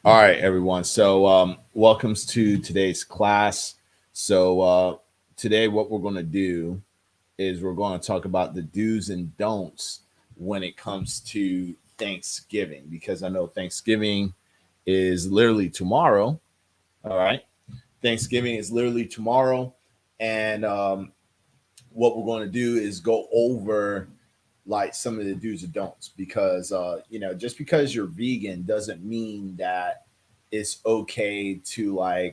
All right, everyone. So, welcomes to today's class. Today, what we're going to do is we're going to talk about the do's and don'ts when it comes to Thanksgiving, because I know Thanksgiving is literally tomorrow. All right. Thanksgiving is literally tomorrow. And what we're going to do is go over like some of the do's and don'ts because just because you're vegan doesn't mean that it's okay to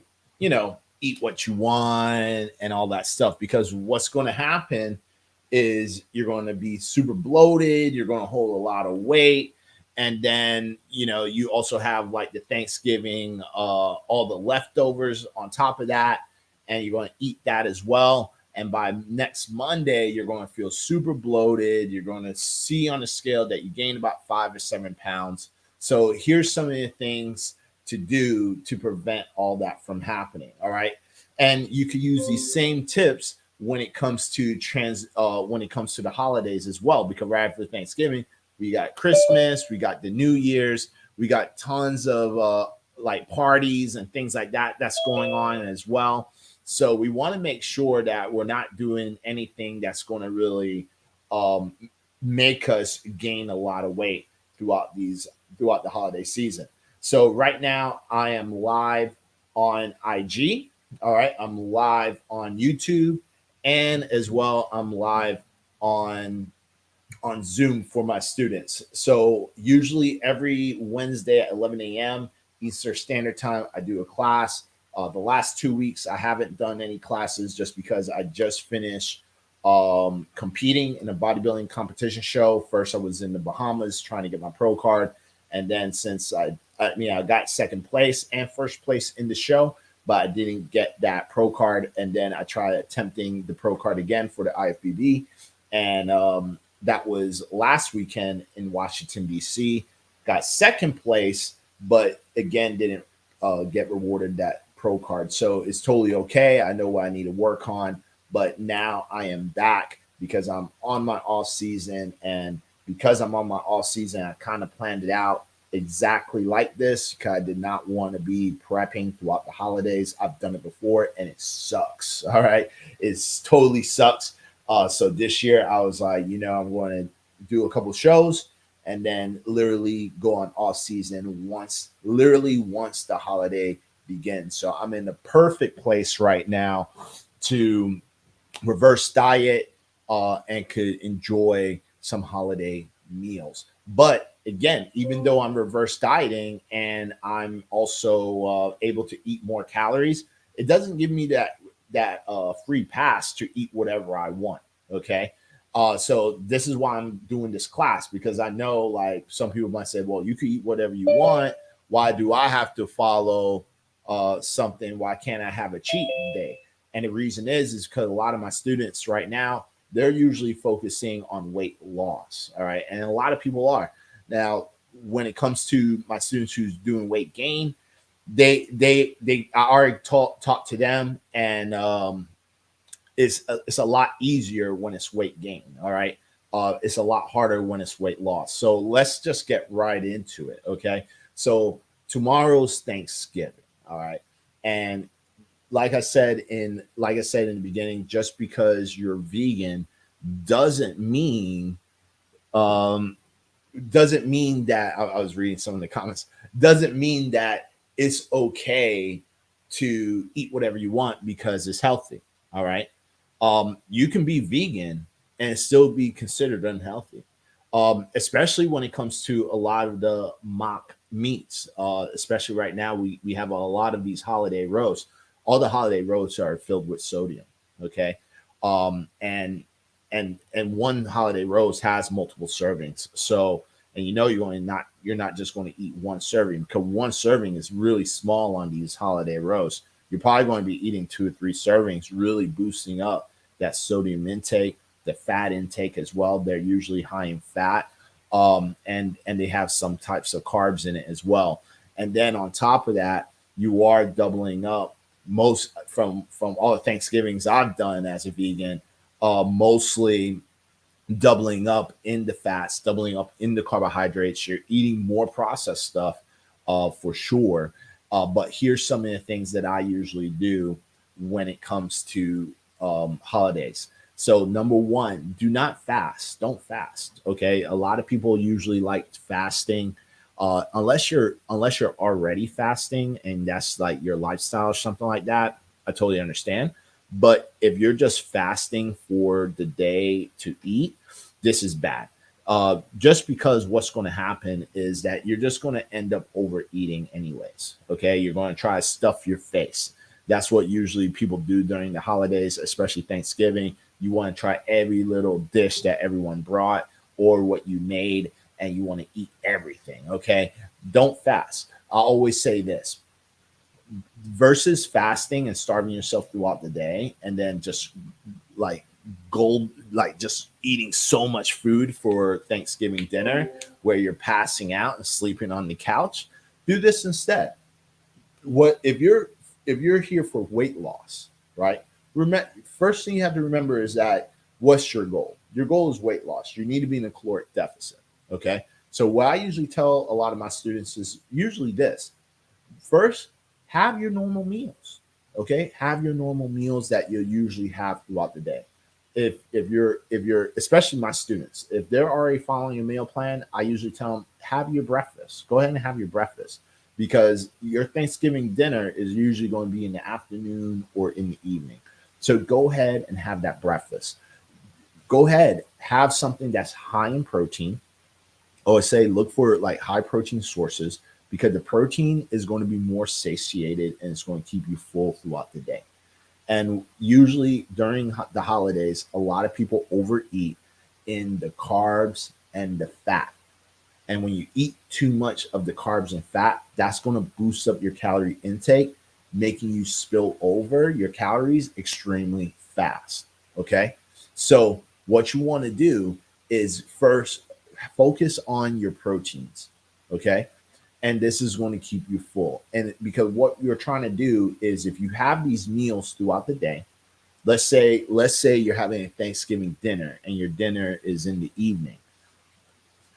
eat what you want and all that stuff, because what's going to happen is you're going to be super bloated, you're going to hold a lot of weight, and then you also have like the Thanksgiving all the leftovers on top of that, and you're going to eat that as well. And by next Monday, you're going to feel super bloated. You're going to see on the scale that you gained about 5 or 7 pounds. So here's some of the things to do to prevent all that from happening. All right. And you could use these same tips when it comes to when it comes to the holidays as well, because right after Thanksgiving, we got Christmas, we got the New Year's, we got tons of like parties and things like that that's going on as well. So we want to make sure that we're not doing anything that's going to really um, make us gain a lot of weight throughout the holiday season. So right now I am live on IG. All right, I'm live on YouTube, and as well I'm live on Zoom for my students. So usually every Wednesday at 11 a.m. Eastern Standard Time, I do a class. The last 2 weeks, I haven't done any classes just because I just finished competing in a bodybuilding competition show. First, I was in the Bahamas trying to get my pro card, and then since I got second place and first place in the show, but I didn't get that pro card, and then I tried attempting the pro card again for the IFBB, and that was last weekend in Washington D.C. Got second place, but again didn't get rewarded that pro card. So it's totally okay. I know what I need to work on, but now I am back because I'm on my off season, and because I'm on my off season, I kind of planned it out exactly like this because I did not want to be prepping throughout the holidays. I've done it before and it sucks. All right. It's totally sucks. So this year I was like, I'm going to do a couple shows and then literally go on off season once the holiday begins. So I'm in the perfect place right now to reverse diet and could enjoy some holiday meals. But again, even though I'm reverse dieting and I'm also able to eat more calories, it doesn't give me that free pass to eat whatever I want. Okay. So this is why I'm doing this class, because I know like some people might say, well, you can eat whatever you want. Why do I have to follow something? Why can't I have a cheat day? And the reason is because a lot of my students right now, they're usually focusing on weight loss. All right. And a lot of people are. Now, when it comes to my students who's doing weight gain, I already talked to them, and it's a lot easier when it's weight gain. All right. It's a lot harder when it's weight loss. So let's just get right into it. Okay. So tomorrow's Thanksgiving. All right. And like I said in the beginning, just because you're vegan doesn't mean um that I was reading some of the comments, doesn't mean that it's okay to eat whatever you want because it's healthy. All right. You can be vegan and still be considered unhealthy. Especially when it comes to a lot of the mock meats. Especially right now, we have a lot of these holiday roasts. All the holiday roasts are filled with sodium. Okay. And one holiday roast has multiple servings. So, and you're not just going to eat one serving, because one serving is really small on these holiday roasts. You're probably going to be eating 2 or 3 servings, really boosting up that sodium intake, the fat intake as well. They're usually high in fat, and they have some types of carbs in it as well. And then on top of that, you are doubling up most from all the Thanksgivings I've done as a vegan, mostly doubling up in the fats, doubling up in the carbohydrates. You're eating more processed stuff, for sure. But here's some of the things that I usually do when it comes to holidays. So number one, do not fast. Don't fast. Okay. A lot of people usually like fasting. Unless you're already fasting and that's like your lifestyle or something like that, I totally understand. But if you're just fasting for the day to eat, this is bad. Just because what's going to happen is that you're just going to end up overeating anyways. Okay. You're going to try to stuff your face. That's what usually people do during the holidays, especially Thanksgiving. You want to try every little dish that everyone brought or what you made, and you want to eat everything. Okay. Don't fast. I always say this versus fasting and starving yourself throughout the day and then just like just eating so much food for Thanksgiving dinner where you're passing out and sleeping on the couch. Do this instead. What if you're here for weight loss, right? Remember, first thing you have to remember is that what's your goal? Your goal is weight loss. You need to be in a caloric deficit. Okay. So what I usually tell a lot of my students is usually this: first, have your normal meals. Okay, have your normal meals that you usually have throughout the day. If you're especially my students, if they're already following a meal plan, I usually tell them have your breakfast. Go ahead and have your breakfast because your Thanksgiving dinner is usually going to be in the afternoon or in the evening. So go ahead and have that breakfast. Go ahead, have something that's high in protein. Or say look for like high protein sources because the protein is going to be more satiated and it's going to keep you full throughout the day. And usually during the holidays, a lot of people overeat in the carbs and the fat. And when you eat too much of the carbs and fat, that's going to boost up your calorie intake, making you spill over your calories extremely fast. Okay. So, what you want to do is first focus on your proteins. Okay. And this is going to keep you full. And because what you're trying to do is if you have these meals throughout the day, let's say you're having a Thanksgiving dinner and your dinner is in the evening,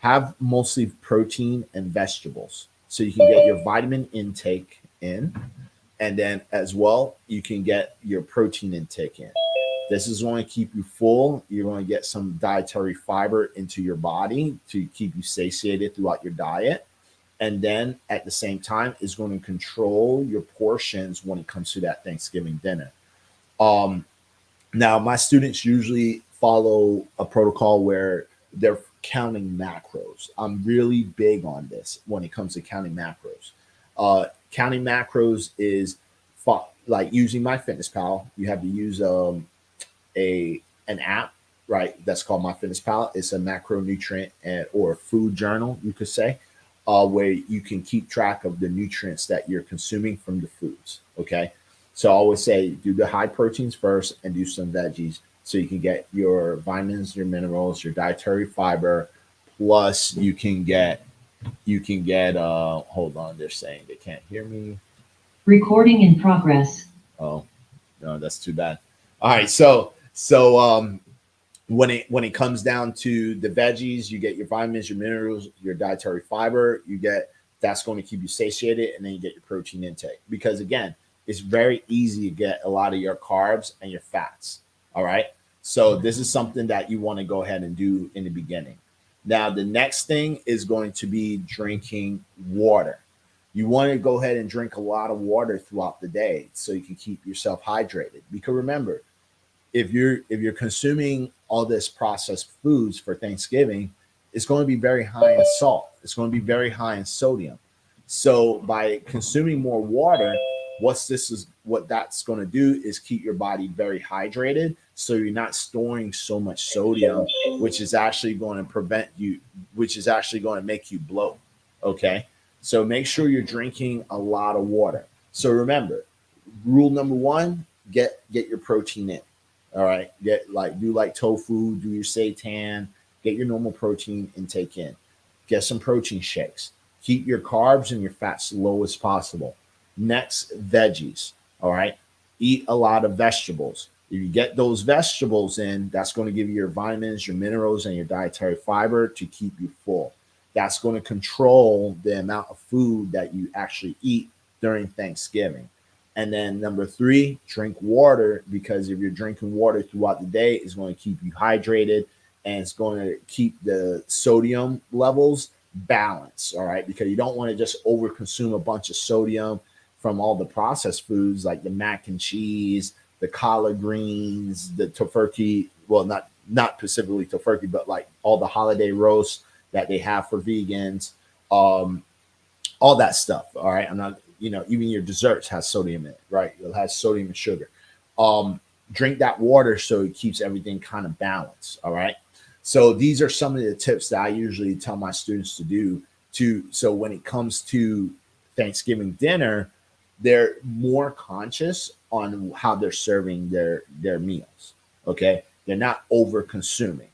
have mostly protein and vegetables so you can get your vitamin intake in, and then as well you can get your protein intake in. This is going to keep you full. You're going to get some dietary fiber into your body to keep you satiated throughout your diet, and then at the same time is going to control your portions when it comes to that Thanksgiving dinner. um Now, my students usually follow a protocol where they're counting macros. I'm really big on this when it comes to counting macros. Counting macros is like using MyFitnessPal. You have to use a an app, right? That's called MyFitnessPal. It's a macronutrient or a food journal, you could say, where you can keep track of the nutrients that you're consuming from the foods. Okay. So I always say do the high proteins first and do some veggies so you can get your vitamins, your minerals, your dietary fiber. Plus you can get hold on, they're saying they can't hear me. Recording in progress. Oh, no, that's too bad. All right, so when it comes down to the veggies, you get your vitamins, your minerals, your dietary fiber. You get that's going to keep you satiated, and then you get your protein intake. Because again, it's very easy to get a lot of your carbs and your fats. All right, so this is something that you want to go ahead and do in the beginning. Now, the next thing is going to be drinking water. You want to go ahead and drink a lot of water throughout the day so you can keep yourself hydrated. Because remember, if you're consuming all this processed foods for Thanksgiving, it's going to be very high in salt. It's going to be very high in sodium. So by consuming more water, what that's going to do is keep your body very hydrated. So you're not storing so much sodium, which is actually going to which is actually going to make you bloat. Okay. So make sure you're drinking a lot of water. So remember, rule number one, get your protein in. All right. Do like tofu, do your seitan, get your normal protein intake in. Get some protein shakes. Keep your carbs and your fats low as possible. Next, veggies. All right. Eat a lot of vegetables. If you get those vegetables in, that's going to give you your vitamins, your minerals, and your dietary fiber to keep you full. That's going to control the amount of food that you actually eat during Thanksgiving. And then number three, drink water, because if you're drinking water throughout the day, it's going to keep you hydrated and it's going to keep the sodium levels balanced. All right. Because you don't want to just overconsume a bunch of sodium from all the processed foods like the mac and cheese, the collard greens, the tofurkey. Well, not specifically tofurkey, but like all the holiday roasts that they have for vegans. Um, all that stuff. All right. I'm not, even your desserts has sodium in it, right? It has sodium and sugar. Um, Drink that water so it keeps everything kind of balanced. All right. So these are some of the tips that I usually tell my students to do so when it comes to Thanksgiving dinner, they're more conscious on how they're serving their meals. Okay. They're not over consuming.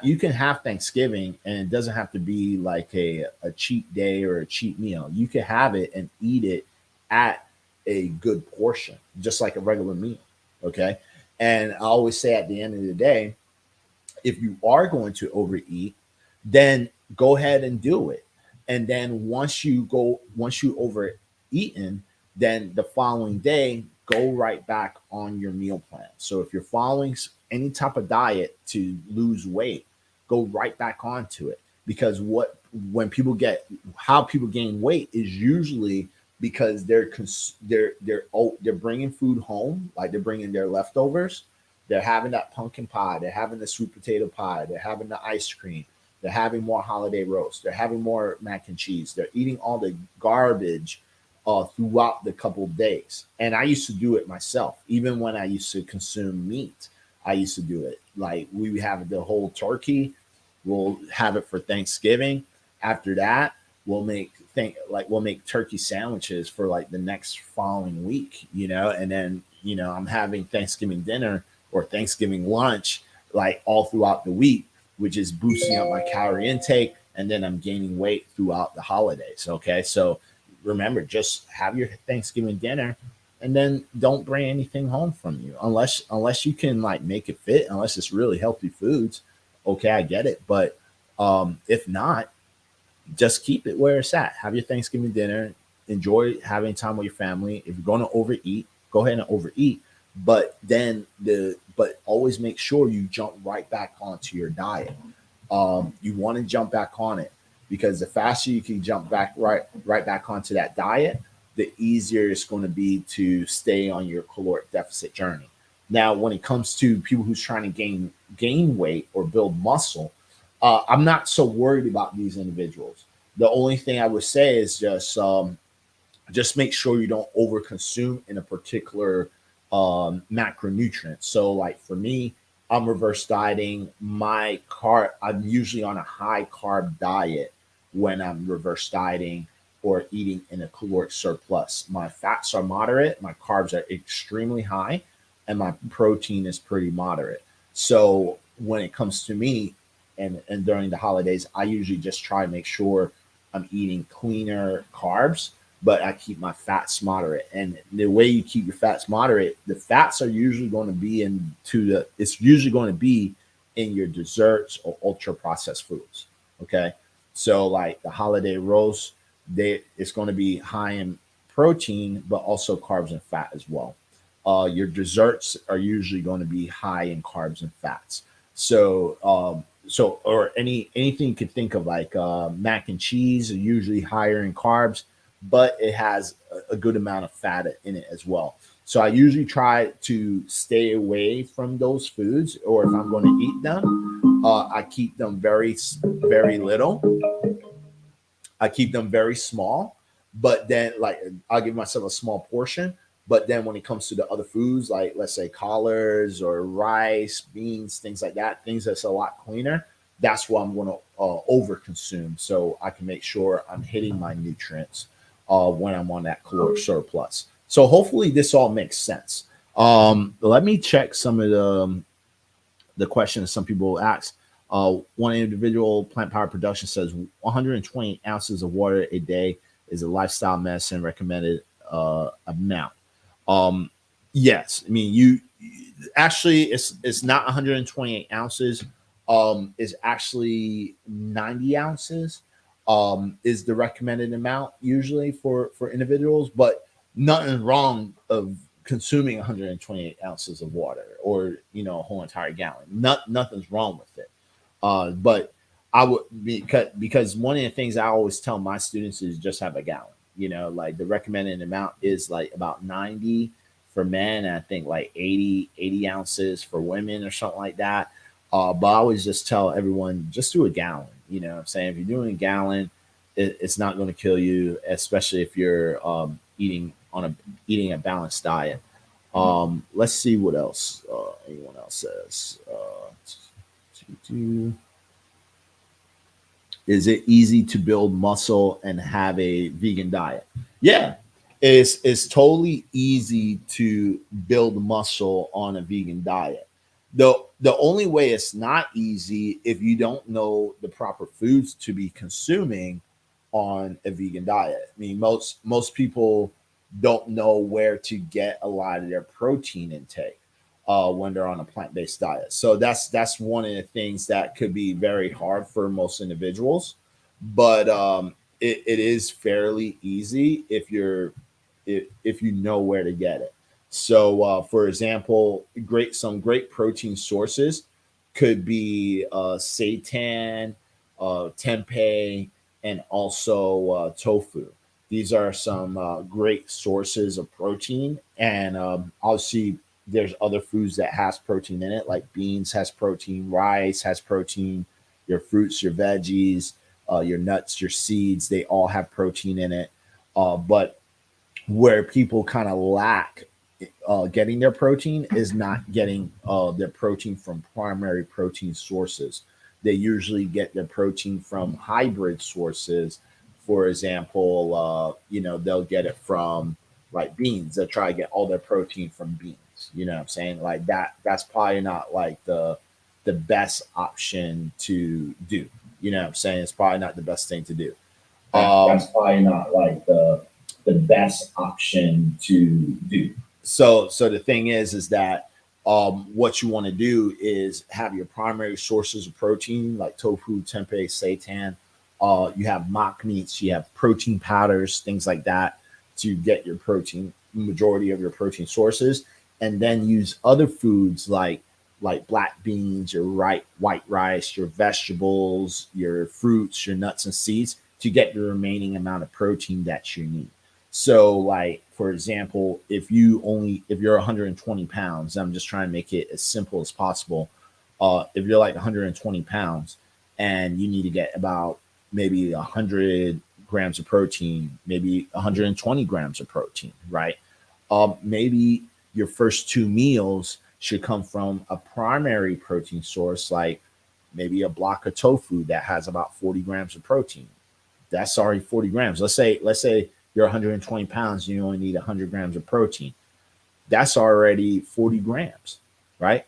You can have Thanksgiving and it doesn't have to be like a cheat day or a cheat meal. You can have it and eat it at a good portion, just like a regular meal. Okay. And I always say at the end of the day, if you are going to overeat, then go ahead and do it. And then once you overeaten, then the following day, go right back on your meal plan. So if you're following any type of diet to lose weight, go right back onto it. Because when people get how people gain weight is usually because they're bringing food home, like they're bringing their leftovers, they're having that pumpkin pie. They're having the sweet potato pie. They're having the ice cream. They're having more holiday roast. They're having more mac and cheese. They're eating all the garbage throughout the couple of days. And I used to do it myself. Even when I used to consume meat, I used to do it. Like we have the whole turkey. We'll have it for Thanksgiving. After that, we'll make turkey sandwiches for like the next following week, and then I'm having Thanksgiving dinner or Thanksgiving lunch like all throughout the week, which is boosting up my calorie intake, and then I'm gaining weight throughout the holidays. Okay, so remember, just have your Thanksgiving dinner, and then don't bring anything home from you unless you can like make it fit, unless it's really healthy foods. Okay, I get it, but if not, just keep it where it's at. Have your Thanksgiving dinner. Enjoy having time with your family. If you're going to overeat, go ahead and overeat. But always make sure you jump right back onto your diet. You want to jump back on it because the faster you can jump back right back onto that diet, the easier it's going to be to stay on your caloric deficit journey. Now, when it comes to people who's trying to gain weight or build muscle, I'm not so worried about these individuals. The only thing I would say is just make sure you don't overconsume in a particular macronutrient. So, like for me, I'm reverse dieting. I'm usually on a high carb diet when I'm reverse dieting or eating in a caloric surplus. My fats are moderate, my carbs are extremely high, and my protein is pretty moderate. So when it comes to me, and during the holidays, I usually just try to make sure I'm eating cleaner carbs, but I keep my fats moderate. And the way you keep your fats moderate, the fats are usually going to be it's usually going to be in your desserts or ultra processed foods. Okay. So like the holiday roast, it's going to be high in protein, but also carbs and fat as well. Your desserts are usually going to be high in carbs and fats. Or anything you could think of, like mac and cheese are usually higher in carbs, but it has a good amount of fat in it as well. So I usually try to stay away from those foods, or if I'm going to eat them, I keep them very little. I keep them very small, but then like I'll give myself a small portion. But then when it comes to the other foods, like let's say collards or rice, beans, things like that, things that's a lot cleaner, that's what I'm going to over consume, so I can make sure I'm hitting my nutrients when I'm on that caloric surplus. So hopefully this all makes sense. Let me check some of the questions some people ask. One individual, Plant Power Production, says 120 ounces of water a day is a lifestyle medicine recommended amount. Yes, I mean you actually it's not 128 ounces. is actually 90 ounces is the recommended amount usually for individuals, but nothing wrong of consuming 128 ounces of water or a whole entire gallon. Nothing's wrong with it. But I would because one of the things I always tell my students is just have a gallon. Like the recommended amount is like about 90 for men, and I think like 80 ounces for women or something like that. But I always just tell everyone just do a gallon. What I'm saying, if you're doing a gallon, it's not going to kill you, especially if you're eating a balanced diet. Let's see what else anyone else says. Is it easy to build muscle and have a vegan diet? Yeah, it's totally easy to build muscle on a vegan diet. The only way it's not easy if you don't know the proper foods to be consuming on a vegan diet. I mean, most people don't know where to get a lot of their protein intake when they're on a plant-based diet. So that's one of the things that could be very hard for most individuals, but it is fairly easy if you know where to get it. So, for example, some great protein sources could be seitan, tempeh, and also tofu. These are some great sources of protein, and obviously there's other foods that has protein in it, like beans has protein, rice has protein, your fruits, your veggies, your nuts, your seeds, they all have protein in it. But where people kind of lack getting their protein is not getting their protein from primary protein sources. They usually get their protein from hybrid sources. For example, they'll get it from like beans. They'll try to get all their protein from beans. You know what I'm saying? Like that. That's probably not like the best option to do. You know what I'm saying? It's probably not the best thing to do. That's probably not like the best option to do. So the thing is that what you want to do is have your primary sources of protein like tofu, tempeh, seitan. You have mock meats, you have protein powders, things like that to get your protein, majority of your protein sources, and then use other foods like black beans, your white rice, your vegetables, your fruits, your nuts and seeds to get the remaining amount of protein that you need. So, like for example, if you're 120 pounds, I'm just trying to make it as simple as possible. If you're like 120 pounds and you need to get about maybe 100 grams of protein, maybe 120 grams of protein, right? Maybe your first two meals should come from a primary protein source, like maybe a block of tofu that has about 40 grams of protein. That's already 40 grams. Let's say you're 120 pounds and you only need 100 grams of protein. That's already 40 grams, right?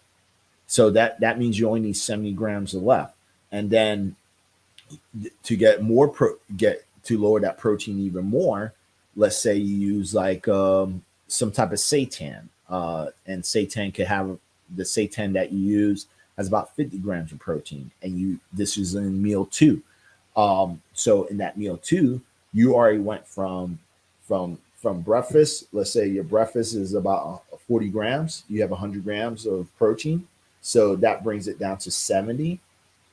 So that means you only need 70 grams of left. And then to get to lower that protein even more, let's say you use like some type of seitan, and seitan could have the seitan that you use has about 50 grams of protein, and this is in meal two. So in that meal two, you already went from breakfast. Let's say your breakfast is about 40 grams. You have 100 grams of protein, so that brings it down to 70.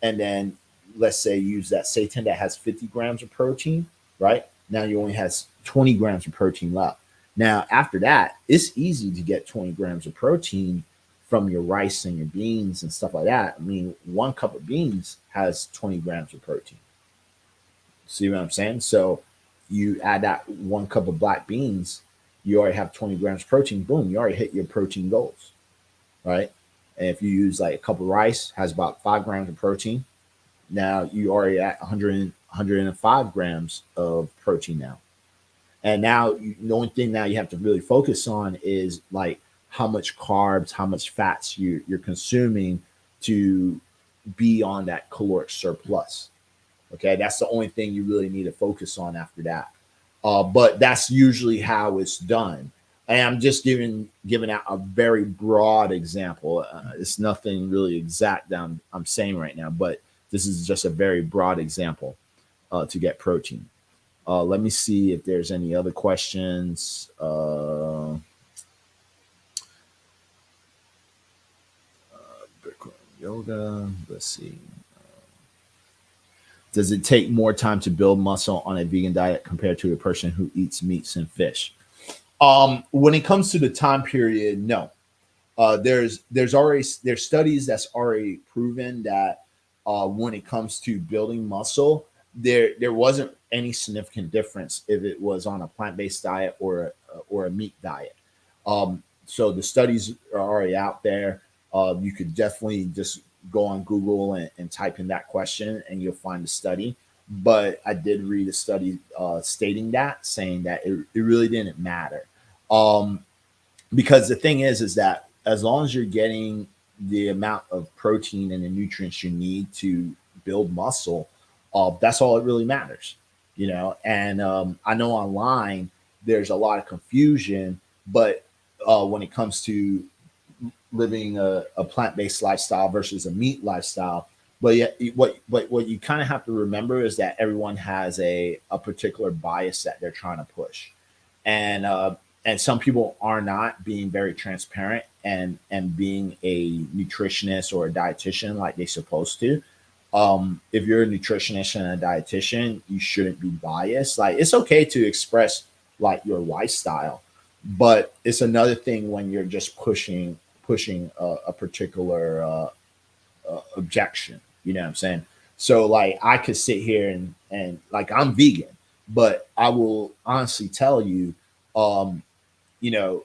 And then let's say you use that seitan that has 50 grams of protein, right? Now you only has 20 grams of protein left. Now after that, it's easy to get 20 grams of protein from your rice and your beans and stuff like that. I mean, one cup of beans has 20 grams of protein. See what I'm saying? So you add that one cup of black beans, you already have 20 grams of protein. Boom, you already hit your protein goals, right? And if you use like a cup of rice, has about 5 grams of protein. Now you already at 105 grams of protein now. And now the only thing now you have to really focus on is like how much carbs, how much fats you're consuming to be on that caloric surplus. Okay, that's the only thing you really need to focus on after that. But that's usually how it's done. And I'm just giving out a very broad example. It's nothing really exact that I'm saying right now, but this is just a very broad example to get protein. Let me see if there's any other questions. Bitcoin yoga. Let's see. Does it take more time to build muscle on a vegan diet compared to a person who eats meats and fish? When it comes to the time period, no. There's studies that's already proven that when it comes to building muscle, there wasn't any significant difference if it was on a plant based diet or a meat diet. So the studies are already out there. You could definitely just go on Google and type in that question, and you'll find the study. But I did read a study stating that, saying that it really didn't matter. Um, because the thing is that as long as you're getting the amount of protein and the nutrients you need to build muscle, that's all it really matters, you know. And I know online there's a lot of confusion, but when it comes to living a plant-based lifestyle versus a meat lifestyle, but yet what you kind of have to remember is that everyone has a particular bias that they're trying to push, and some people are not being very transparent and being a nutritionist or a dietitian like they're supposed to. If you're a nutritionist and a dietitian, you shouldn't be biased. Like, it's okay to express like your lifestyle, but it's another thing when you're just pushing a particular objection. You know what I'm saying? So like I could sit here and like I'm vegan, but I will honestly tell you, um, you know,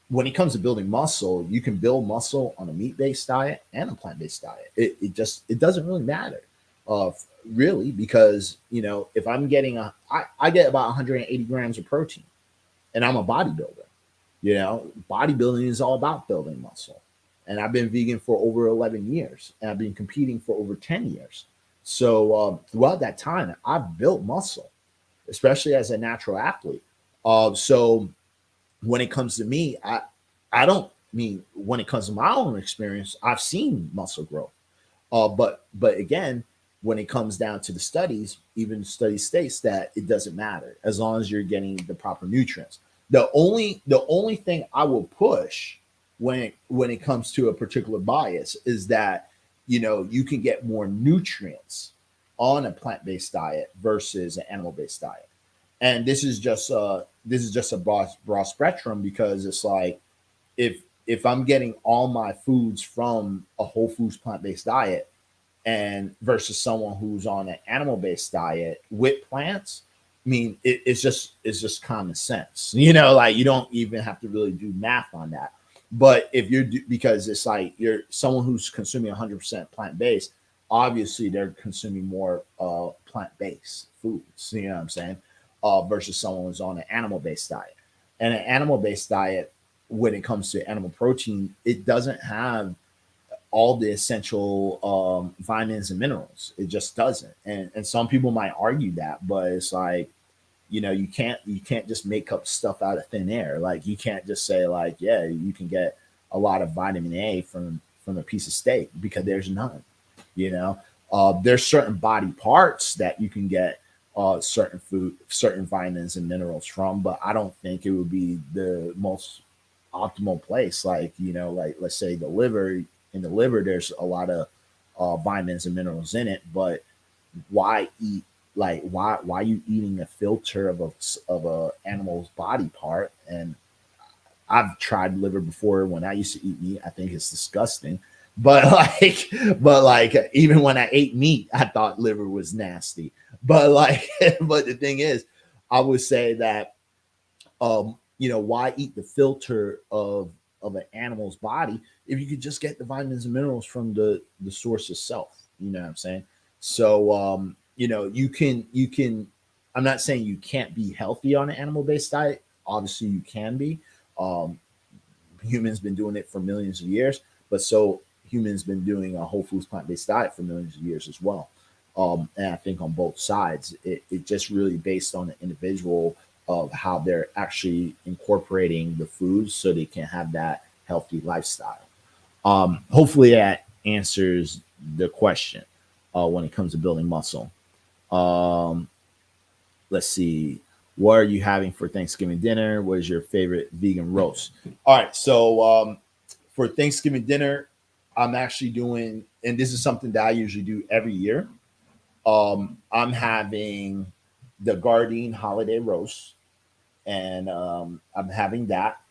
when it comes to building muscle, you can build muscle on a meat based diet and a plant based diet. It doesn't really matter, uh, really, because you know if I'm getting I get about 180 grams of protein, and I'm a bodybuilder. You know, bodybuilding is all about building muscle. And I've been vegan for over 11 years, and I've been competing for over 10 years. So throughout that time, I've built muscle, especially as a natural athlete. So when it comes to me, I don't mean when it comes to my own experience, I've seen muscle growth. But again, when it comes down to the studies, even the study states that it doesn't matter as long as you're getting the proper nutrients. The only thing I will push when it comes to a particular bias is that you know you can get more nutrients on a plant-based diet versus an animal-based diet. And this is just a broad spectrum because it's like if I'm getting all my foods from a whole foods plant-based diet and versus someone who's on an animal-based diet with plants, I mean it's just common sense. You know, like you don't even have to really do math on that. But if you're because it's like you're someone who's consuming 100% plant-based, obviously they're consuming more plant-based foods, you know what I'm saying, versus someone who's on an animal-based diet. And an animal-based diet, when it comes to animal protein, it doesn't have all the essential vitamins and minerals. It just doesn't. And some people might argue that, but it's like, you know, you can't just make up stuff out of thin air. Like you can't just say like, yeah, you can get a lot of vitamin A from a piece of steak because there's none. You know, there's certain body parts that you can get certain vitamins and minerals from, but I don't think it would be the most optimal place. Like, you know, like let's say the liver. In the liver, there's a lot of vitamins and minerals in it, but why eat like why you eating a filter of a animal's body part? And I've tried liver before when I used to eat meat. I think it's disgusting. But like, but like, even when I ate meat, I thought liver was nasty. But like, but the thing is, I would say that you know, why eat the filter of an animal's body if you could just get the vitamins and minerals from the source itself? You know what I'm saying? So you know, you can. I'm not saying you can't be healthy on an animal based diet. Obviously, you can be. Um, Humans been doing it for millions of years, but so humans been doing a whole foods plant based diet for millions of years as well. And I think on both sides, it just really based on the individual of how they're actually incorporating the foods so they can have that healthy lifestyle. Hopefully that answers the question when it comes to building muscle. Um, let's see. What are you having for Thanksgiving dinner? What is your favorite vegan roast? All right. So for Thanksgiving dinner, I'm actually doing, and this is something that I usually do every year. I'm having the Gardein holiday roast, and I'm having that.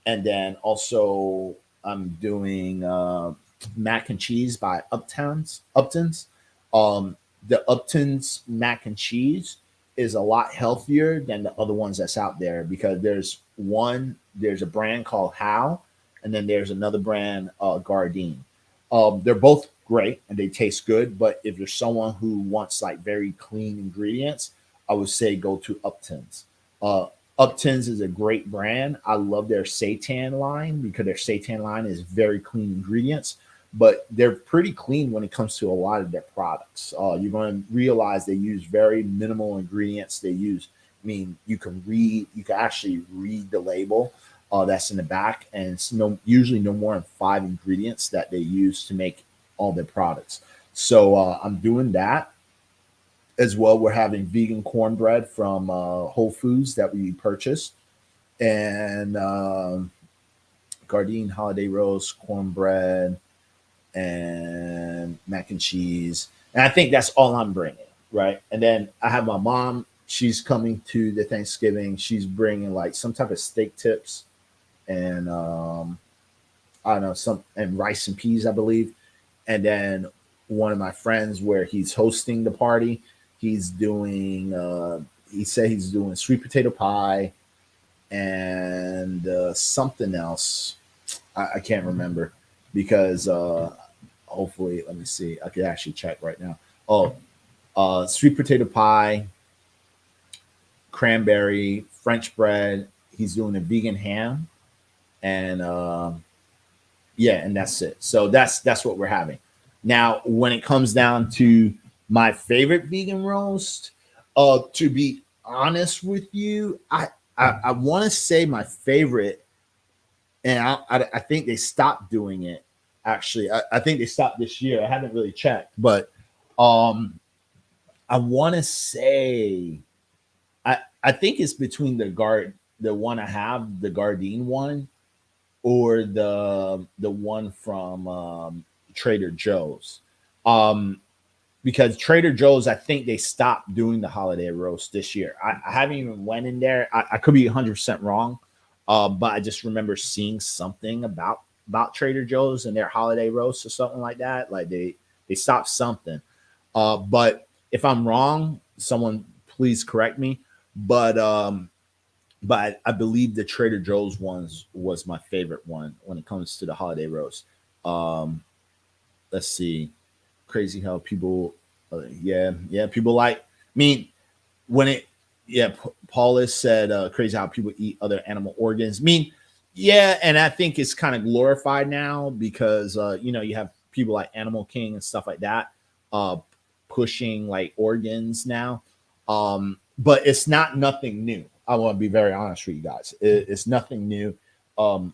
And then also I'm doing mac and cheese by Upton's. The Upton's mac and cheese is a lot healthier than the other ones that's out there because there's a brand called How, and then there's another brand, Gardein. They're both great and they taste good, but if you're someone who wants like very clean ingredients, I would say go to Upton's. Uh, Upton's is a great brand. I love their seitan line because their seitan line is very clean ingredients, but they're pretty clean when it comes to a lot of their products. You're going to realize they use very minimal ingredients. You can actually read the label that's in the back, and it's usually no more than 5 ingredients that they use to make all their products. So I'm doing that as well. We're having vegan cornbread from Whole Foods that we purchased, and Gardein holiday roast, cornbread, and mac and cheese. And I think that's all I'm bringing, right? And then I have my mom. She's coming to the Thanksgiving. She's bringing like some type of steak tips and I don't know, some and rice and peas, I believe. And then one of my friends, where he's hosting the party, he's doing. He said he's doing sweet potato pie and something else. I can't remember because hopefully, let me see. I could actually check right now. Oh, sweet potato pie, cranberry, French bread. He's doing a vegan ham, and yeah, and that's it. So that's what we're having. Now, when it comes down to my favorite vegan roast, to be honest with you, I want to say my favorite, and I think they stopped doing it. Actually, I think they stopped this year. I haven't really checked, but um, I want to say I think it's between the one I have, the Gardein one, or the one from Trader Joe's. Um, because Trader Joe's, I think they stopped doing the holiday roast this year. I haven't even went in there. I could be 100% wrong, but I just remember seeing something about Trader Joe's and their holiday roast or something like that. Like they stopped something. But if I'm wrong, someone please correct me. But I believe the Trader Joe's ones was my favorite one when it comes to the holiday roast. Um, let's see, crazy how people, yeah, people like. I mean, when it, yeah, Paulus said, crazy how people eat other animal organs. I mean, yeah, and I think it's kind of glorified now because you have people like Animal King and stuff like that, uh, pushing like organs now. But it's not nothing new. I want to be very honest with you guys. It's nothing new. Um,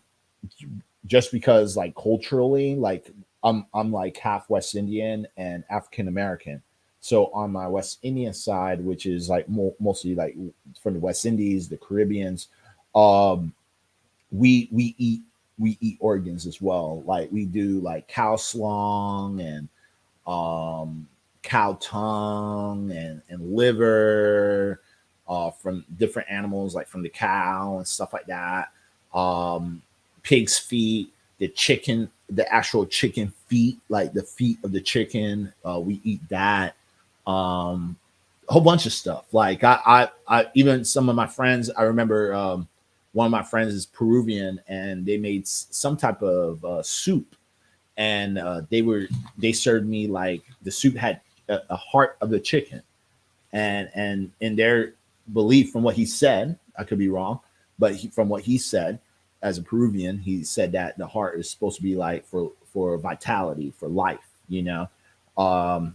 just because like culturally, like I'm like half West Indian and African American. So on my West Indian side, which is like mostly like from the West Indies, the Caribbeans, um, we eat organs as well. Like we do like cow slong and um, cow tongue and liver from different animals, like from the cow and stuff like that. Um, pig's feet, the chicken, the actual chicken feet, like the feet of the chicken. We eat that. Um, a whole bunch of stuff. Like I even some of my friends. I remember one of my friends is Peruvian, and they made some type of soup, and they served me like the soup had a heart of the chicken, and in their belief, from what he said, I could be wrong, but from what he said, as a Peruvian, he said that the heart is supposed to be like for vitality, for life,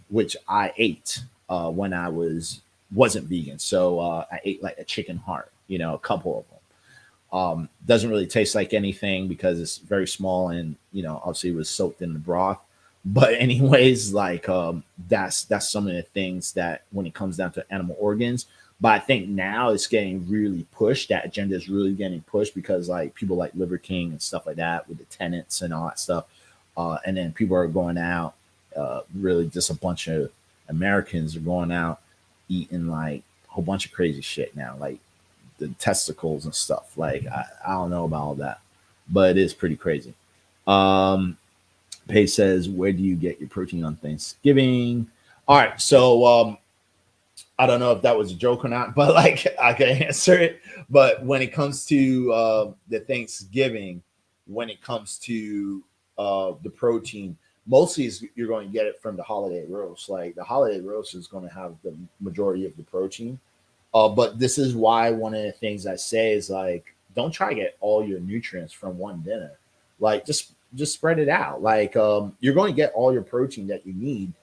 which I ate when I wasn't vegan. So I ate like a chicken heart. a couple of them. Doesn't really taste like anything because it's very small and obviously it was soaked in the broth. But anyways, like that's some of the things that when it comes down to animal organs. But I think now it's getting really pushed. That agenda is really getting pushed because like people like Liver King and stuff like that with the tenants and all that stuff. And then people are going out. Really, just a bunch of Americans are going out eating like a whole bunch of crazy shit now. Like the testicles and stuff. Like I don't know about all that, but it is pretty crazy. Um, Paige says, "Where do you get your protein on Thanksgiving?" All right, so I don't know if that was a joke or not, but like I can answer it. But when it comes to the Thanksgiving, when it comes to the protein, mostly is you're going to get it from the holiday roast. Like the holiday roast is going to have the majority of the protein. But this is why one of the things I say is like, don't try to get all your nutrients from one dinner. Like just spread it out. Like you're going to get all your protein that you need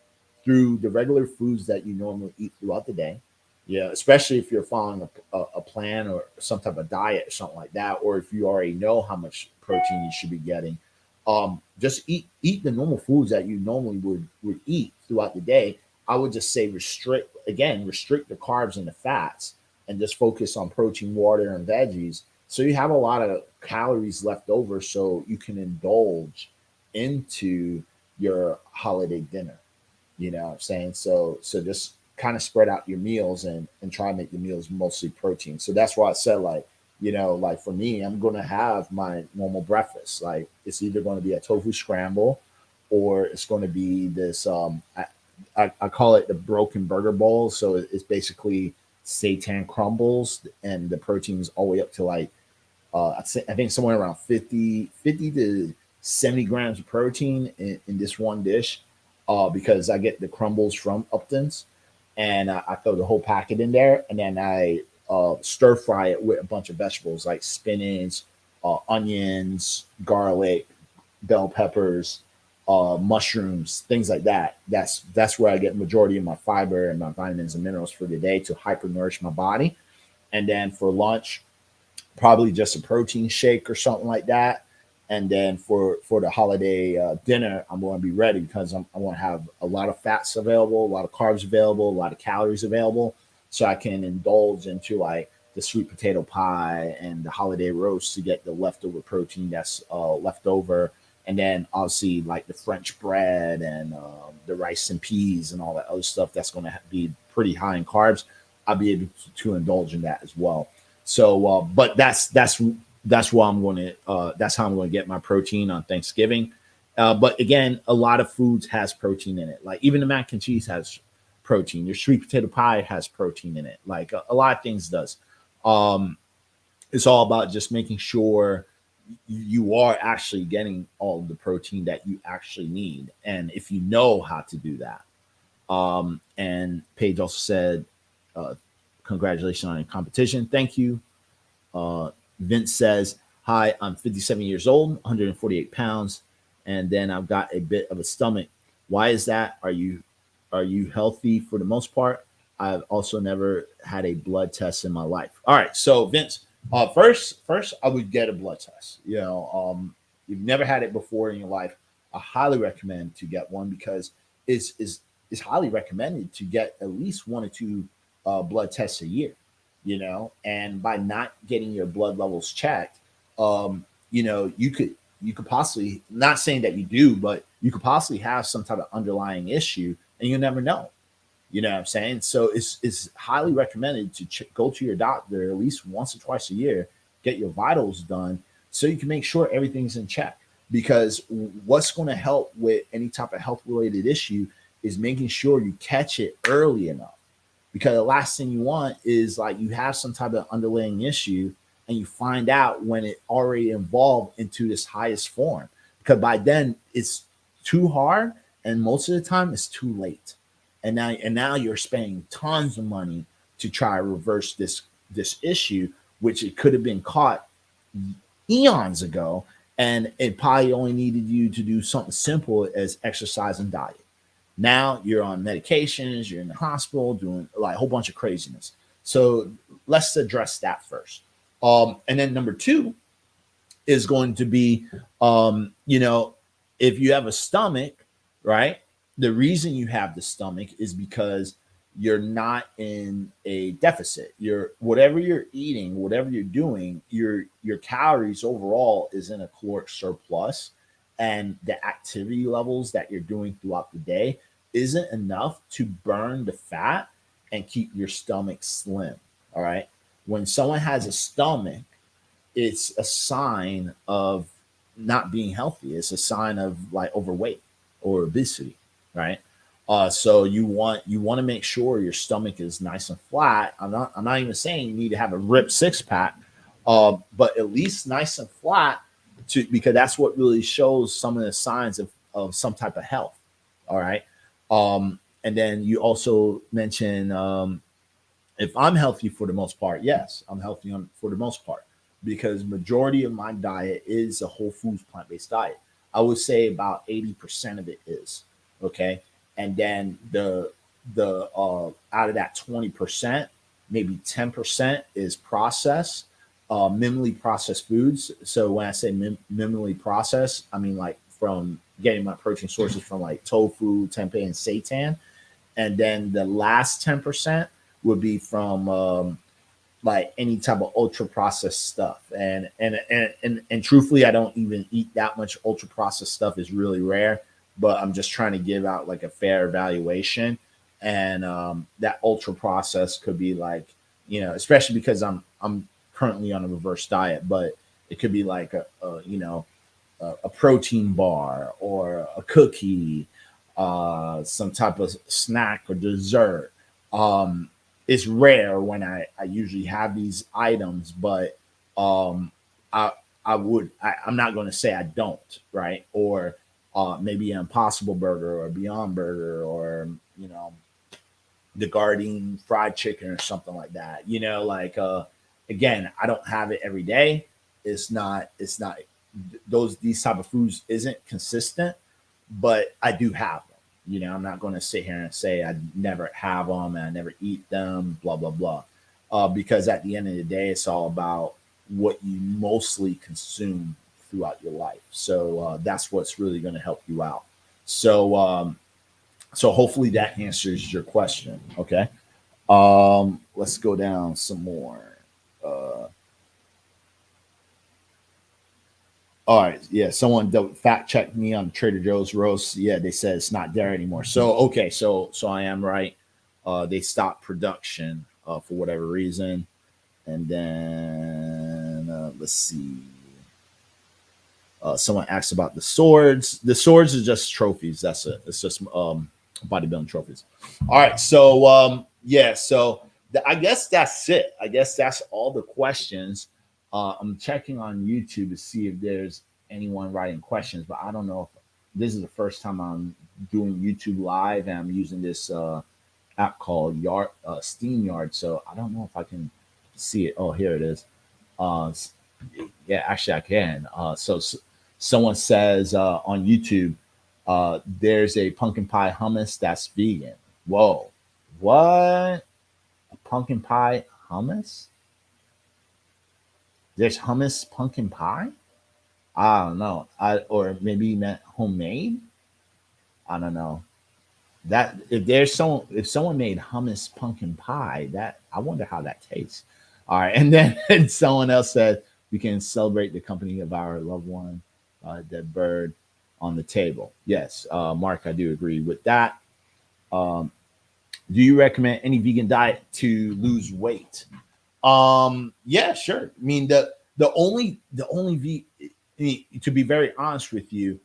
through the regular foods that you normally eat throughout the day. Yeah, especially if you're following a plan or some type of diet or something like that, or if you already know how much protein you should be getting. Just eat the normal foods that you normally would eat throughout the day. I would just say restrict the carbs and the fats, and just focus on protein, water, and veggies. So you have a lot of calories left over, so you can indulge into your holiday dinner. You know what I'm saying? So just kind of spread out your meals and try to make the meals mostly protein. So that's why I said like, like for me, I'm gonna have my normal breakfast. Like it's either going to be a tofu scramble or it's going to be this I call it the broken burger bowl. So it's basically seitan crumbles and the protein's all the way up to like I think somewhere around 50 to 70 grams of protein in this one dish, because I get the crumbles from Upton's and I throw the whole packet in there and then I stir fry it with a bunch of vegetables like spinach, onions, garlic, bell peppers, mushrooms, things like that. That's where I get majority of my fiber and my vitamins and minerals for the day to hyper nourish my body. And then for lunch, probably just a protein shake or something like that. And then for the holiday dinner, I'm going to be ready because I want to have a lot of fats available, a lot of carbs available, a lot of calories available, so I can indulge into like the sweet potato pie and the holiday roast to get the leftover protein that's left over, and then obviously like the French bread and the rice and peas and all that other stuff that's going to be pretty high in carbs. I'll be able to indulge in that as well. So, but that's why I'm going to that's how I'm going to get my protein on Thanksgiving. But again, a lot of foods has protein in it. Like even the mac and cheese has protein. Your sweet potato pie has protein in it. Like a lot of things does. Um, it's all about just making sure you are actually getting all of the protein that you actually need, and if you know how to do that. And Paige also said, uh, "Congratulations on your competition. Thank you." Uh, Vince says, "Hi, I'm 57 years old, 148 pounds, and then I've got a bit of a stomach. Why is that? Are you healthy for the most part? I've also never had a blood test in my life." All right, so Vince, first I would get a blood test. You've never had it before in your life. I highly recommend to get one because it's highly recommended to get at least one or two blood tests a year. And by not getting your blood levels checked, you could possibly, not saying that you do, but you could possibly have some type of underlying issue and you never know. You know what I'm saying? So it's highly recommended to go to your doctor at least once or twice a year, get your vitals done, so you can make sure everything's in check. Because what's going to help with any type of health related issue is making sure you catch it early enough. Because the last thing you want is like you have some type of underlying issue and you find out when it already evolved into this highest form. Because by then it's too hard, and most of the time it's too late. And now you're spending tons of money to try to reverse this issue, which it could have been caught eons ago, and it probably only needed you to do something simple as exercise and diet. Now you're on medications, you're in the hospital doing like a whole bunch of craziness. So let's address that first. And then number two is going to be, you know, if you have a stomach, right? The reason you have the stomach is because you're not in a deficit. You're whatever you're eating, whatever you're doing, your calories overall is in a caloric surplus, and the activity levels that you're doing throughout the day isn't enough to burn the fat and keep your stomach slim. All right. When someone has a stomach, it's a sign of not being healthy. It's a sign of like overweight or obesity, right? So you want to make sure your stomach is nice and flat. I'm not even saying you need to have a ripped six pack, but at least nice and flat, to because that's what really shows some of the signs of some type of health. All right. And then you also mentioned, if I'm healthy for the most part, yes, I'm healthy for the most part, because majority of my diet is a whole foods plant-based diet. I would say about 80% of it is, okay. And then the out of that 20%, maybe 10% is processed, minimally processed foods. So when I say minimally processed, I mean like from getting my protein sources from like tofu, tempeh, and seitan. And then the last 10% would be from like any type of ultra processed stuff. And truthfully, I don't even eat that much ultra processed stuff. Is really rare, but I'm just trying to give out like a fair evaluation. And that ultra processed could be like, especially because I'm currently on a reverse diet, but it could be like a protein bar or a cookie, some type of snack or dessert. It's rare when I usually have these items, but um, I I'm not going to say I don't, right? Or maybe an Impossible Burger or Beyond Burger, or the Gardein fried chicken or something like that. Like again, I don't have it every day. It's not those these type of foods isn't consistent, but I do have them. I'm not going to sit here and say I never have them and I never eat them, blah blah blah, because at the end of the day, it's all about what you mostly consume throughout your life. So that's what's really going to help you out. So so hopefully that answers your question. Okay. Let's go down some more. Uh, all right, yeah. Someone fact checked me on Trader Joe's roast. Yeah, they said it's not there anymore. So okay, so I am right. They stopped production for whatever reason, and then let's see. Someone asked about the swords. The swords are just trophies. That's it. It's just bodybuilding trophies. All right. So yeah. So I guess that's it. I guess that's all the questions. I'm checking on YouTube to see if there's anyone writing questions, but I don't know if this is the first time I'm doing YouTube live, and I'm using this app called SteamYard. So I don't know if I can see it. Oh, here it is. Uh, yeah, actually, I can. Someone says on YouTube, there's a pumpkin pie hummus that's vegan. Whoa, what? A pumpkin pie hummus? There's hummus pumpkin pie? I don't know. Or maybe you meant homemade. I don't know. That if someone made hummus pumpkin pie, that I wonder how that tastes. All right, and then and someone else said we can celebrate the company of our loved one, dead bird, on the table. Yes, Mark, I do agree with that. Um, do you recommend any vegan diet to lose weight? Yeah, sure. I mean, to be very honest with you,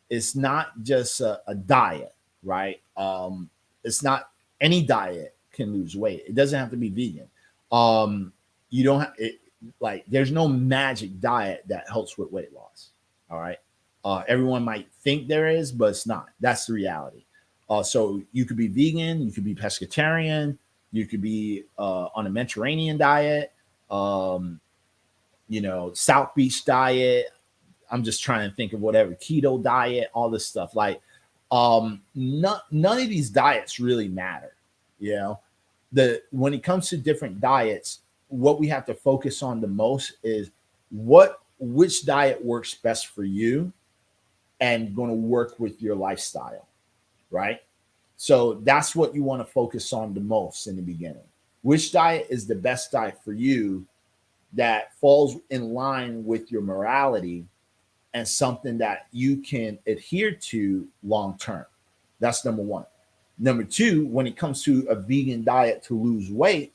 it's not just a diet, right? It's not any diet can lose weight. It doesn't have to be vegan. You don't have it, like there's no magic diet that helps with weight loss. All right. Everyone might think there is, but it's not. That's the reality. So you could be vegan, you could be pescatarian, you could be on a Mediterranean diet, um, South Beach diet. I'm just trying to think of whatever keto diet, all this stuff. Like, none of these diets really matter. You know, the when it comes to different diets, what we have to focus on the most is which diet works best for you and going to work with your lifestyle, right? So that's what you want to focus on the most in the beginning. Which diet is the best diet for you that falls in line with your morality and something that you can adhere to long term? That's number one. Number two, when it comes to a vegan diet to lose weight,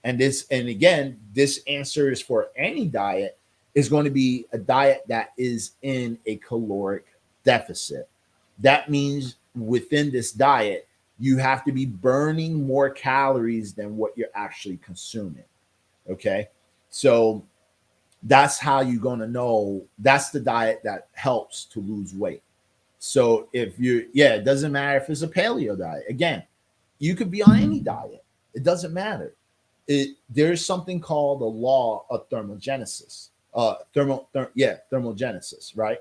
and again, this answer is for any diet, is going to be a diet that is in a caloric deficit. That means within this diet, you have to be burning more calories than what you're actually consuming. Okay. So that's how you're going to know that's the diet that helps to lose weight. So if you, yeah, it doesn't matter if it's a paleo diet. Again, you could be on any diet. It doesn't matter. There's something called the law of thermogenesis. Thermogenesis, right?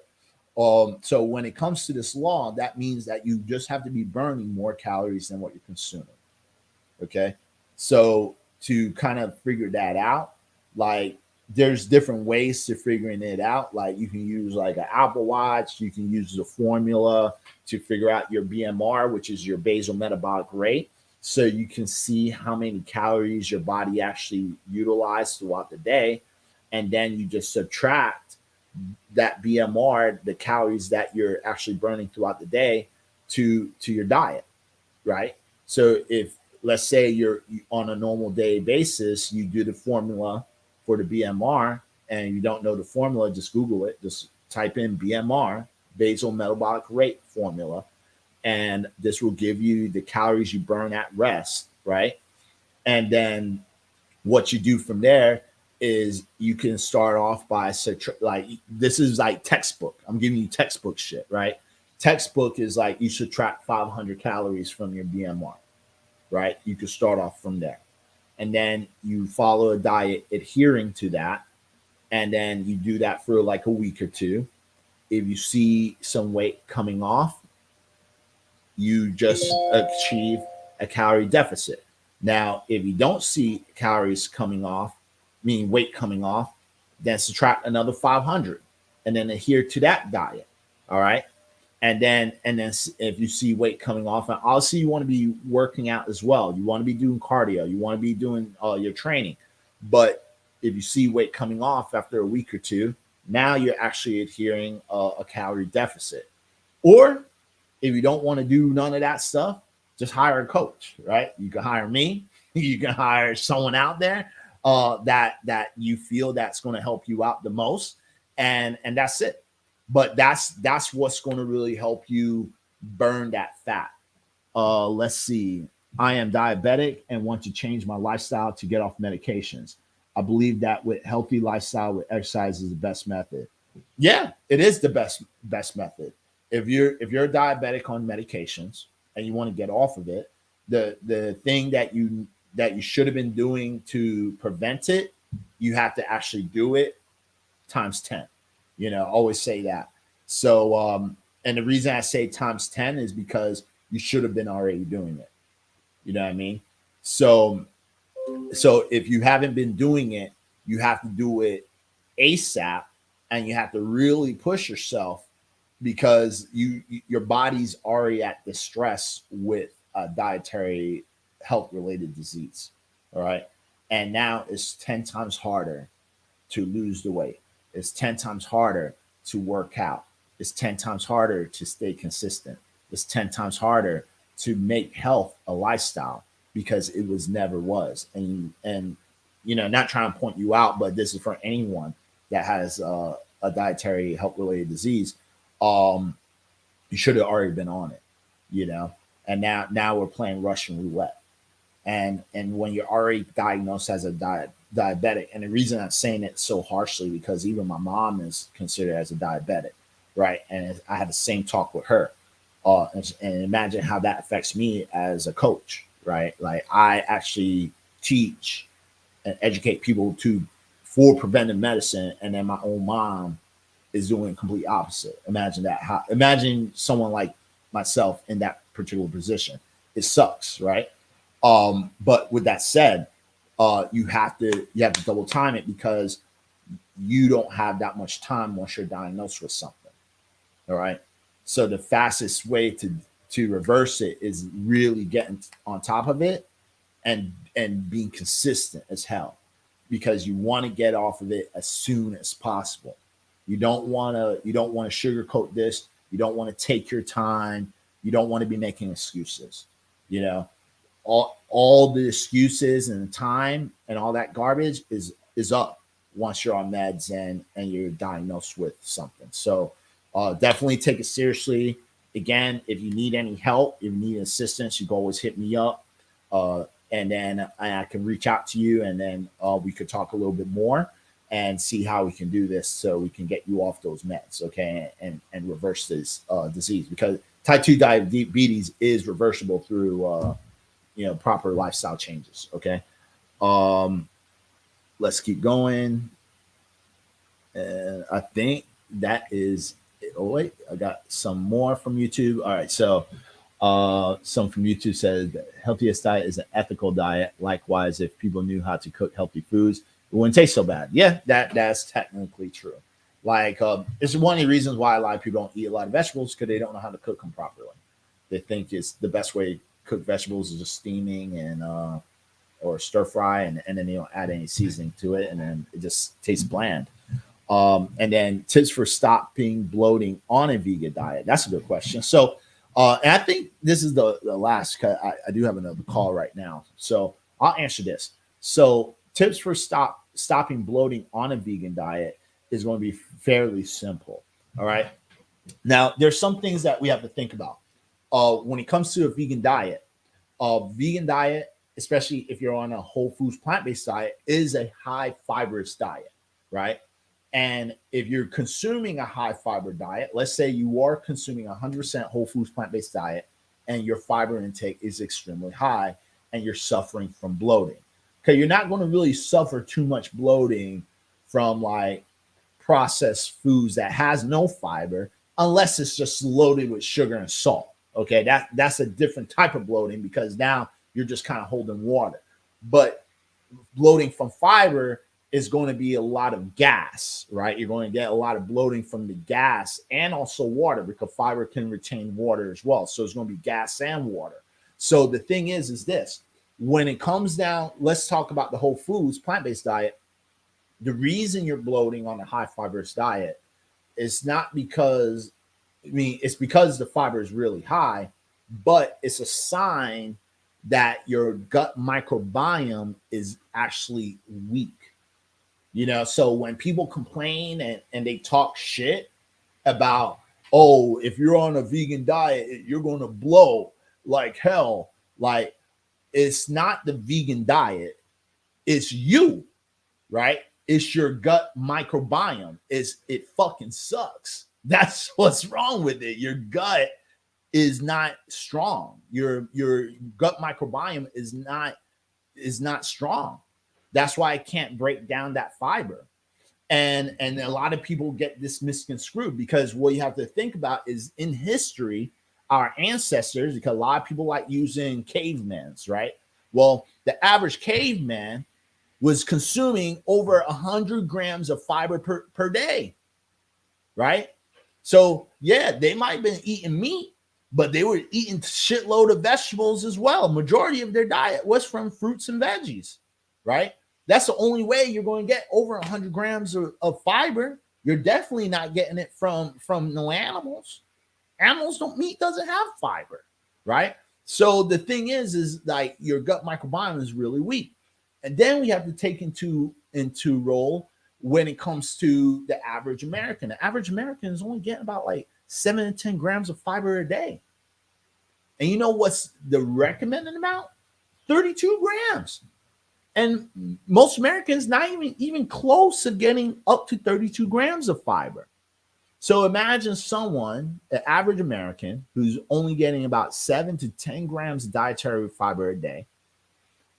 So when it comes to this law, that means that you just have to be burning more calories than what you're consuming. Okay. So to kind of figure that out, like there's different ways to figuring it out. Like you can use like an Apple Watch, you can use the formula to figure out your BMR, which is your basal metabolic rate. So you can see how many calories your body actually utilized throughout the day. And then you just subtract that BMR, the calories that you're actually burning throughout the day to your diet, right? So if let's say you're on a normal day basis, you do the formula for the BMR and you don't know the formula, just Google it. Just type in BMR, basal metabolic rate formula, and this will give you the calories you burn at rest, right? And then what you do from there is you can start off by like this is like textbook. I'm giving you textbook shit, right? Textbook is like you subtract 500 calories from your BMR, right? You could start off from there. And then you follow a diet adhering to that. And then you do that for like a week or two. If you see some weight coming off, you just achieve a calorie deficit. Now, if you don't see calories coming off, meaning weight coming off, then subtract another 500 and then adhere to that diet. All right. And then if you see weight coming off, and obviously you want to be working out as well. You want to be doing cardio. You want to be doing your training. But if you see weight coming off after a week or two, now you're actually adhering a calorie deficit. Or if you don't want to do none of that stuff, just hire a coach, right? You can hire me. You can hire someone out there that you feel that's going to help you out the most, and that's it. But that's what's going to really help you burn that fat. Let's see. I am diabetic and want to change my lifestyle to get off medications. I believe that with healthy lifestyle with exercise is the best method. Yeah, it is the best method. If you're diabetic on medications and you want to get off of it, the thing that you should have been doing to prevent it, you have to actually do it times 10. Always say that. So and the reason I say times 10 is because you should have been already doing it. You know what I mean? So if you haven't been doing it, you have to do it ASAP, and you have to really push yourself because your body's already at distress with a dietary health related disease. All right. And now it's 10 times harder to lose the weight. It's 10 times harder to work out. It's 10 times harder to stay consistent. It's 10 times harder to make health a lifestyle because it was never was. And not trying to point you out, but this is for anyone that has a dietary health related disease. You should have already been on it. And now we're playing Russian roulette. And when you're already diagnosed as a diabetic, and the reason I'm saying it so harshly because even my mom is considered as a diabetic, right? And I had the same talk with her, and imagine how that affects me as a coach, right? Like I actually teach and educate people for preventive medicine, and then my own mom is doing complete opposite. Imagine that. Imagine someone like myself in that particular position. It sucks, right? But with that said, you have to double time it because you don't have that much time once you're diagnosed with something. All right. So the fastest way to reverse it is really getting on top of it and being consistent as hell, because you want to get off of it as soon as possible. You don't want to sugarcoat this. You don't want to take your time. You don't want to be making excuses. You know, all the excuses and the time and all that garbage is up once you're on meds and you're diagnosed with something. So definitely take it seriously. Again, if you need any help, if you need assistance, you can always hit me up, and then I can reach out to you, and then we could talk a little bit more and see how we can do this so we can get you off those meds, okay, and reverse this disease, because type 2 diabetes is reversible through proper lifestyle changes. Okay. Um, let's keep going. And I think that is it. Oh wait, I got some more from YouTube. All right, so some from YouTube says the healthiest diet is an ethical diet. Likewise, if people knew how to cook healthy foods, it wouldn't taste so bad. Yeah, that's technically true. Like it's one of the reasons why a lot of people don't eat a lot of vegetables, because they don't know how to cook them properly. They think it's the best way to cook vegetables is just steaming and or stir fry, and then you don't add any seasoning to it, and then it just tastes bland. And then tips for stopping bloating on a vegan diet. That's a good question. So, and I think this is the last, because I do have another call right now. So I'll answer this. So tips for stopping bloating on a vegan diet is going to be fairly simple. All right. Now, there's some things that we have to think about. When it comes to a vegan diet, especially if you're on a whole foods plant-based diet, is a high fibrous diet, right? And if you're consuming a high fiber diet, let's say you are consuming 100% whole foods plant-based diet and your fiber intake is extremely high and you're suffering from bloating. Okay, you're not going to really suffer too much bloating from like processed foods that has no fiber, unless it's just loaded with sugar and salt. Okay, that's a different type of bloating, because now you're just kind of holding water. But bloating from fiber is going to be a lot of gas, right? You're going to get a lot of bloating from the gas and also water, because fiber can retain water as well. So it's going to be gas and water. So the thing is this: when it comes down, let's talk about the whole foods plant-based diet. The reason you're bloating on a high fibrous diet is not because, it's because the fiber is really high, but it's a sign that your gut microbiome is actually weak. So when people complain and they talk shit about, oh, if you're on a vegan diet, you're going to blow like hell. Like, it's not the vegan diet, it's you, right? It's your gut microbiome. It fucking sucks. That's what's wrong with it. Your gut is not strong. Your gut microbiome is not strong. That's why I can't break down that fiber. And a lot of people get this misconstrued, because what you have to think about is, in history, our ancestors, because a lot of people like using cavemans, right? Well, the average caveman was consuming over 100 grams of fiber per day, right? So yeah, they might have been eating meat, but they were eating shitload of vegetables as well. Majority of their diet was from fruits and veggies, right? That's the only way you're going to get over 100 grams of fiber. You're definitely not getting it from no animals. Animals don't meat doesn't have fiber, right? So the thing is like your gut microbiome is really weak. And then we have to take into role when it comes to the average American. The average American is only getting about like 7 to 10 grams of fiber a day. And you know what's the recommended amount? 32 grams. And most Americans not even close to getting up to 32 grams of fiber. So imagine someone, an average American, who's only getting about 7 to 10 grams of dietary fiber a day,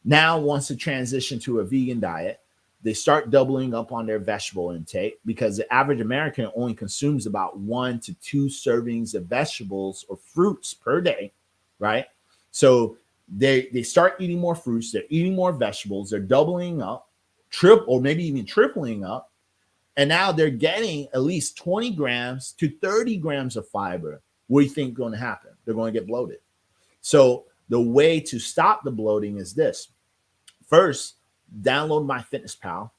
now wants to transition to a vegan diet. They start doubling up on their vegetable intake, because the average American only consumes about 1 to 2 servings of vegetables or fruits per day, right? So They start eating more fruits, they're eating more vegetables, they're doubling up, triple or maybe even tripling up, and now they're getting at least 20 grams to 30 grams of fiber. What do you think is going to happen? They're going to get bloated. So the way to stop the bloating is this. First, download MyFitnessPal.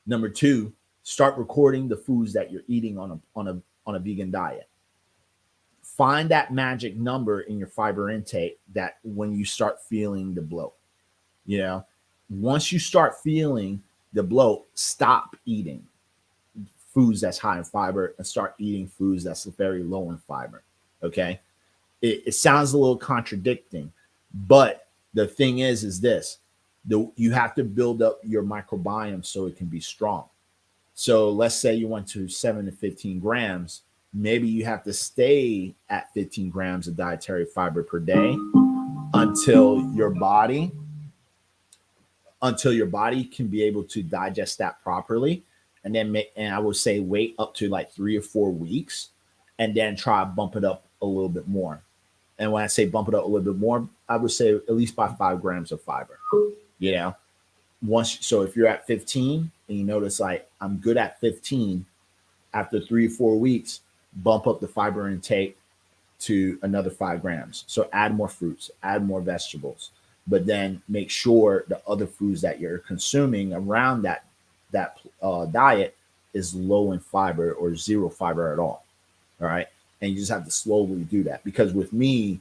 Number two, start recording the foods that you're eating on a vegan diet. Find that magic number in your fiber intake that when you start feeling the bloat, you know, once you start feeling the bloat, stop eating foods that's high in fiber and start eating foods that's very low in fiber. Okay. It sounds a little contradicting, but the thing is this, you have to build up your microbiome so it can be strong. So let's say you went to 7 to 15 grams, maybe you have to stay at 15 grams of dietary fiber per day until your body can be able to digest that properly. And then and I would say wait up to like 3 or 4 weeks and then try to bump it up a little bit more. And when I say bump it up a little bit more, I would say at least by 5 grams of fiber. You know, so if you're at 15 and you notice like I'm good at 15, after 3 or 4 weeks, bump up the fiber intake to another 5 grams. So add more fruits, add more vegetables, but then make sure the other foods that you're consuming around that diet is low in fiber or zero fiber at all. All right. And you just have to slowly do that, because with me,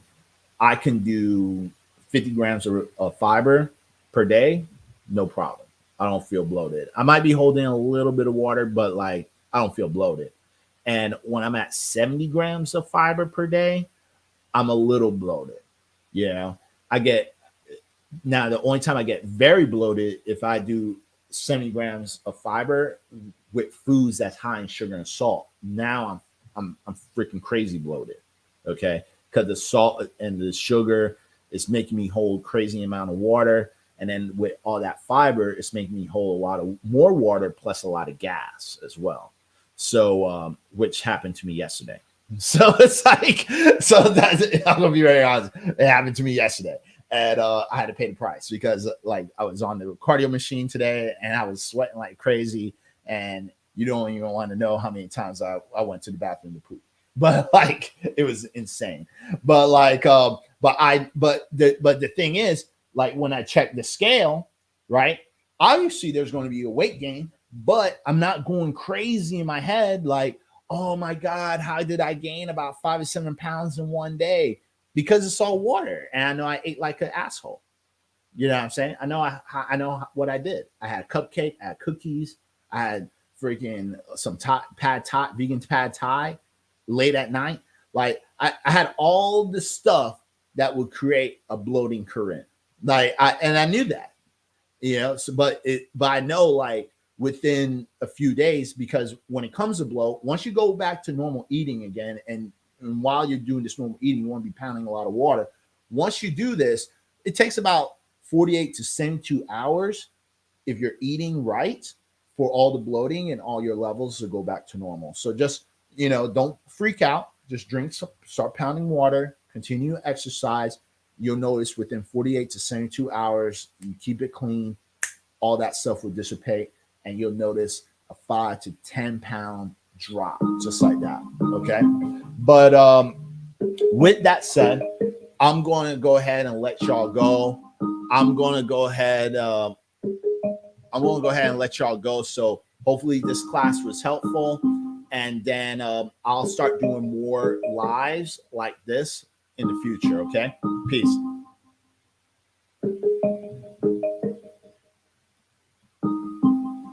I can do 50 grams of fiber per day, no problem. I don't feel bloated. I might be holding a little bit of water, but like I don't feel bloated. And when I'm at 70 grams of fiber per day, I'm a little bloated. You know, I get now the only time I get very bloated if I do 70 grams of fiber with foods that's high in sugar and salt. Now I'm freaking crazy bloated. Okay. Because the salt and the sugar is making me hold crazy amount of water. And then with all that fiber, it's making me hold a lot of more water plus a lot of gas as well. So, which happened to me yesterday. So it's like, so that's, I'm gonna be very honest. It happened to me yesterday, and I had to pay the price because like I was on the cardio machine today and I was sweating like crazy, and you don't even want to know how many times I went to the bathroom to poop. But like it was insane. But like, but the thing is, like when I check the scale, right? Obviously, there's going to be a weight gain, but I'm not going crazy in my head like, oh my God, how did I gain about 5 or 7 pounds in one day? Because it's all water. And I know I ate like an asshole. You know what I'm saying? I know what I did. I had a cupcake, I had cookies, I had freaking some pad thai, vegan pad thai late at night. Like I had all the stuff that would create a bloating current. Like I knew that, you know, so but I know like within a few days, because when it comes to bloat, once you go back to normal eating again, and while you're doing this normal eating, you want to be pounding a lot of water. Once you do this, it takes about 48 to 72 hours if you're eating right for all the bloating and all your levels to go back to normal. So just, you know, don't freak out. Just drink some, start pounding water, continue to exercise. You'll notice within 48 to 72 hours, you keep it clean, all that stuff will dissipate, and you'll notice a 5 to 10 pound drop just like that. Okay. But with that said, I'm going to go ahead and let y'all go. I'm going to go ahead and let y'all go. So hopefully this class was helpful, and then I'll start doing more lives like this in the future. Okay. Peace.